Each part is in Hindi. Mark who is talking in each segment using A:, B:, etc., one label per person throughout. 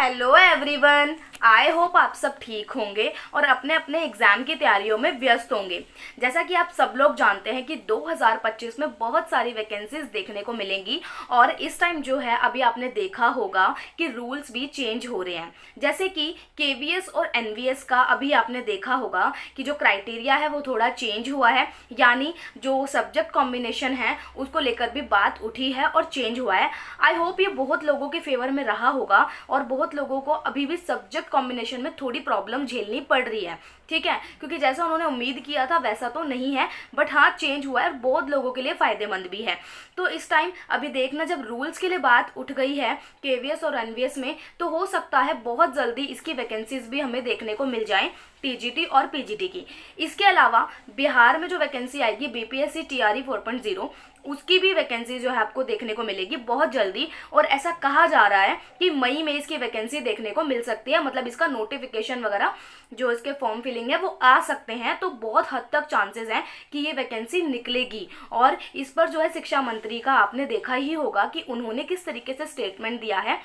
A: हेलो एवरीवन, आई होप आप सब ठीक होंगे और अपने अपने एग्ज़ाम की तैयारियों में व्यस्त होंगे। जैसा कि आप सब लोग जानते हैं कि 2025 में बहुत सारी वैकेंसीज देखने को मिलेंगी और इस टाइम जो है अभी आपने देखा होगा कि रूल्स भी चेंज हो रहे हैं। जैसे कि केवीएस और एनवीएस का अभी आपने देखा होगा कि जो क्राइटेरिया है वो थोड़ा चेंज हुआ है, यानी जो सब्जेक्ट कॉम्बिनेशन है उसको लेकर भी बात उठी है और चेंज हुआ है। आई होप ये बहुत लोगों के फेवर में रहा होगा और बहुत लोगों को अभी भी सब्जेक्ट कॉम्बिनेशन में थोड़ी प्रॉब्लम झेलनी पड़ रही है, ठीक है, क्योंकि जैसा उन्होंने उम्मीद किया था वैसा तो नहीं है, बट हाँ चेंज हुआ है और बहुत लोगों के लिए फ़ायदेमंद भी है। तो इस टाइम अभी देखना, जब रूल्स के लिए बात उठ गई है केवीएस और एनवीएस में, तो हो सकता है बहुत जल्दी इसकी वैकेंसीज भी हमें देखने को मिल जाएं, टीजीटी और पीजीटी की। इसके अलावा बिहार में जो वैकेंसी आएगी बीपीएससी टीआरई 4.0, उसकी भी वैकेंसी जो है आपको देखने को मिलेगी बहुत जल्दी, और ऐसा कहा जा रहा है कि मई में इसकी वैकेंसी देखने को मिल सकती है। मतलब इसका नोटिफिकेशन वगैरह जो इसके फॉर्म फिलिंग है वो आ सकते हैं, तो बहुत हद तक चांसेस हैं कि ये वैकेंसी निकलेगी। और इस पर जो है शिक्षा मंत्री का आपने देखा ही होगा कि उन्होंने किस तरीके से स्टेटमेंट दिया है,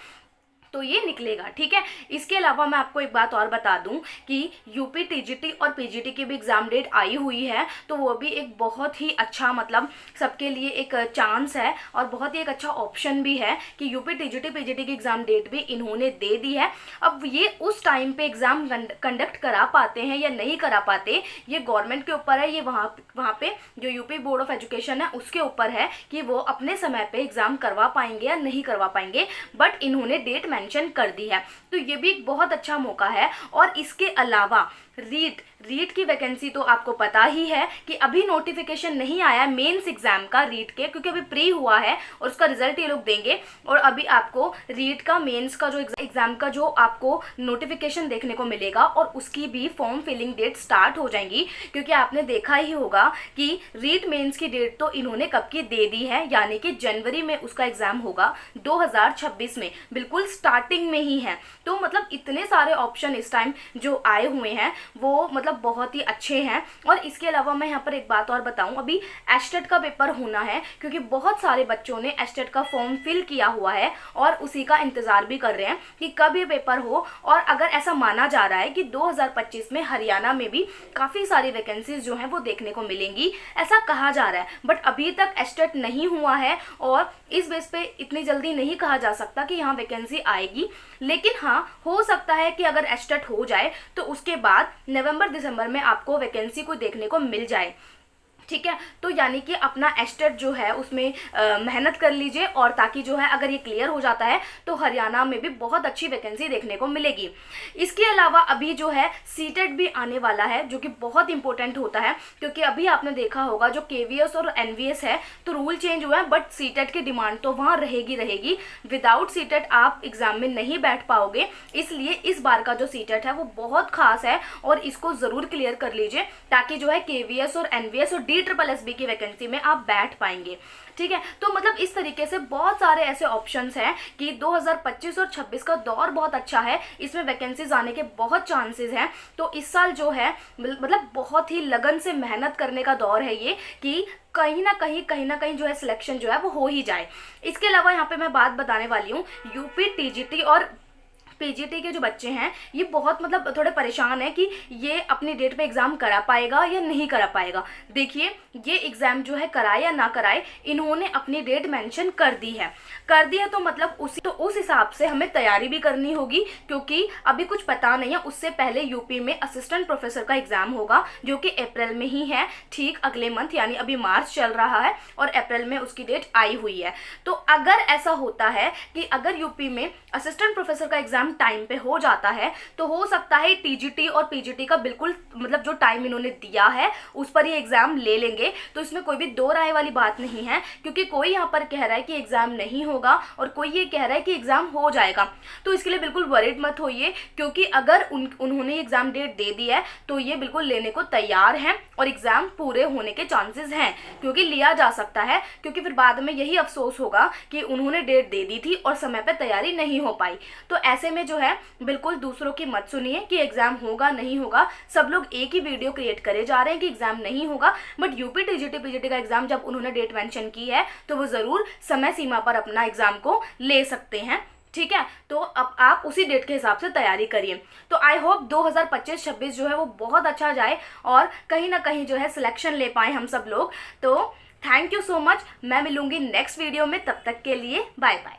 A: तो ये निकलेगा, ठीक है। इसके अलावा मैं आपको एक बात और बता दूं कि यूपी टीजीटी और पीजीटी की भी एग्ज़ाम डेट आई हुई है, तो वो भी एक बहुत ही अच्छा, मतलब सबके लिए एक चांस है और बहुत ही एक अच्छा ऑप्शन भी है कि यूपी टीजीटी पीजीटी की एग्ज़ाम डेट भी इन्होंने दे दी है। अब ये उस टाइम पे एग्ज़ाम कंडक्ट करा पाते हैं या नहीं करा पाते, ये गवर्नमेंट के ऊपर है, ये वहाँ पे जो यूपी बोर्ड ऑफ एजुकेशन है उसके ऊपर है कि वो अपने समय पे एग्ज़ाम करवा पाएंगे या नहीं करवा पाएंगे, बट इन्होंने डेट मेंशन कर दी है, तो ये भी एक बहुत अच्छा मौका है। और इसके अलावा रीट की वैकेंसी तो आपको पता ही है कि अभी नोटिफिकेशन नहीं आया है मेंस एग्जाम का रीट के, क्योंकि अभी प्री हुआ है और उसका रिजल्ट ये लोग देंगे, और अभी आपको रीट का मेंस का जो एग्जाम का जो आपको नोटिफिकेशन देखने को मिलेगा और उसकी भी फॉर्म फिलिंग डेट स्टार्ट हो जाएंगी। क्योंकि आपने देखा ही होगा कि रीट मेंस की डेट तो इन्होंने कब की दे दी है, यानी कि जनवरी में उसका एग्जाम होगा 2026 में, बिल्कुल स्टार्टिंग में ही है। तो मतलब इतने सारे ऑप्शन इस टाइम जो आए हुए हैं वो मतलब बहुत ही अच्छे हैं। और इसके अलावा मैं यहाँ पर एक बात और बताऊं, अभी एस्टेट का पेपर होना है, क्योंकि बहुत सारे बच्चों ने एस्टेट का फॉर्म फिल किया हुआ है और उसी का इंतजार भी कर रहे हैं कि कब ये पेपर हो। और अगर ऐसा माना जा रहा है कि 2025 में हरियाणा में भी काफ़ी सारी वैकेंसीज जो हैं वो देखने को मिलेंगी, ऐसा कहा जा रहा है, बट अभी तक एस्टेट नहीं हुआ है और इस बेस पे इतनी जल्दी नहीं कहा जा सकता कि यहाँ वैकेंसी आएगी। लेकिन हाँ, हो सकता है कि अगर एस्टेट हो जाए तो उसके बाद नवंबर दिसंबर में आपको वैकेंसी को देखने को मिल जाए, ठीक है। तो यानी कि अपना एस्टेट जो है उसमें मेहनत कर लीजिए, और ताकि जो है अगर ये क्लियर हो जाता है तो हरियाणा में भी बहुत अच्छी वैकेंसी देखने को मिलेगी। इसके अलावा अभी जो है सीटेट भी आने वाला है, जो कि बहुत इंपॉर्टेंट होता है, क्योंकि अभी आपने देखा होगा जो केवीएस और एनवीएस है तो रूल चेंज हुआ है, बट सीटेट की डिमांड तो वहाँ रहेगी। विदाउट सीटेट आप एग्जाम में नहीं बैठ पाओगे, इसलिए इस बार का जो सीटेट है वो बहुत खास है और इसको ज़रूर क्लियर कर लीजिए, ताकि जो है केवीएस और एनवीएस और DSSB की वैकेंसी में आप बैठ पाएंगे, ठीक है। तो मतलब इस तरीके से बहुत सारे ऐसे ऑप्शंस हैं कि 2025 और 26 का दौर बहुत अच्छा है, इसमें वैकेंसीज आने के बहुत चांसेस हैं। तो इस साल जो है मतलब बहुत ही लगन से मेहनत करने का दौर है ये, कि कहीं ना कहीं जो है सिलेक्शन जो है वो हो ही जाए। इसके अलावा यहाँ पे मैं बात बताने वाली हूँ, यूपी टीजीटी और पीजीटी के जो बच्चे हैं ये बहुत मतलब थोड़े परेशान है कि ये अपनी डेट पे एग्ज़ाम करा पाएगा या नहीं करा पाएगा। देखिए, ये एग्ज़ाम जो है कराए या ना कराए, इन्होंने अपनी डेट मेंशन कर दी है तो मतलब उस हिसाब से हमें तैयारी भी करनी होगी, क्योंकि अभी कुछ पता नहीं है। उससे पहले यूपी में असिस्टेंट प्रोफेसर का एग्ज़ाम होगा, जो कि अप्रैल में ही है, ठीक अगले मंथ, यानी अभी मार्च चल रहा है और अप्रैल में उसकी डेट आई हुई है। तो अगर ऐसा होता है कि अगर यूपी में असिस्टेंट प्रोफेसर का एग्ज़ाम टाइम पे हो जाता है, तो हो सकता है टीजीटी और पीजीटी का बिल्कुल मतलब जो टाइम इन्होंने दिया है उस पर ये एग्जाम ले लेंगे। तो इसमें कोई भी दो राय वाली बात नहीं है, क्योंकि कोई यहाँ पर कह रहा है कि एग्जाम नहीं होगा और कोई ये कह रहा है कि एग्जाम हो जाएगा। तो इसके लिए बिल्कुल वरीड मत होइए, क्योंकि अगर उन्होंने एग्जाम डेट दे दी है तो ये बिल्कुल लेने को तैयार हैं और एग्जाम पूरे होने के चांसेस हैं, क्योंकि लिया जा सकता है। क्योंकि फिर बाद में यही अफसोस होगा कि उन्होंने डेट दे दी थी और समय पर तैयारी नहीं हो पाई। तो ऐसे में जो है बिल्कुल दूसरों की मत सुनिए कि एग्जाम होगा नहीं होगा। सब लोग एक ही वीडियो क्रिएट करे जा रहे हैं कि एग्जाम नहीं होगा, बट यूपी टीजीटी पीजीटी का एग्जाम जब उन्होंने डेट मेंशन की है तो वो जरूर समय सीमा पर अपना एग्जाम को ले सकते हैं। ठीक है, तो अब आप उसी डेट के हिसाब से तैयारी करिए। तो आई होप 2025-26 जो है वो बहुत अच्छा जाए और कहीं ना कहीं जो है सिलेक्शन ले पाए हम सब लोग। तो थैंक यू सो मच। मैं मिलूंगी नेक्स्ट वीडियो में, तब तक के लिए बाय बाय।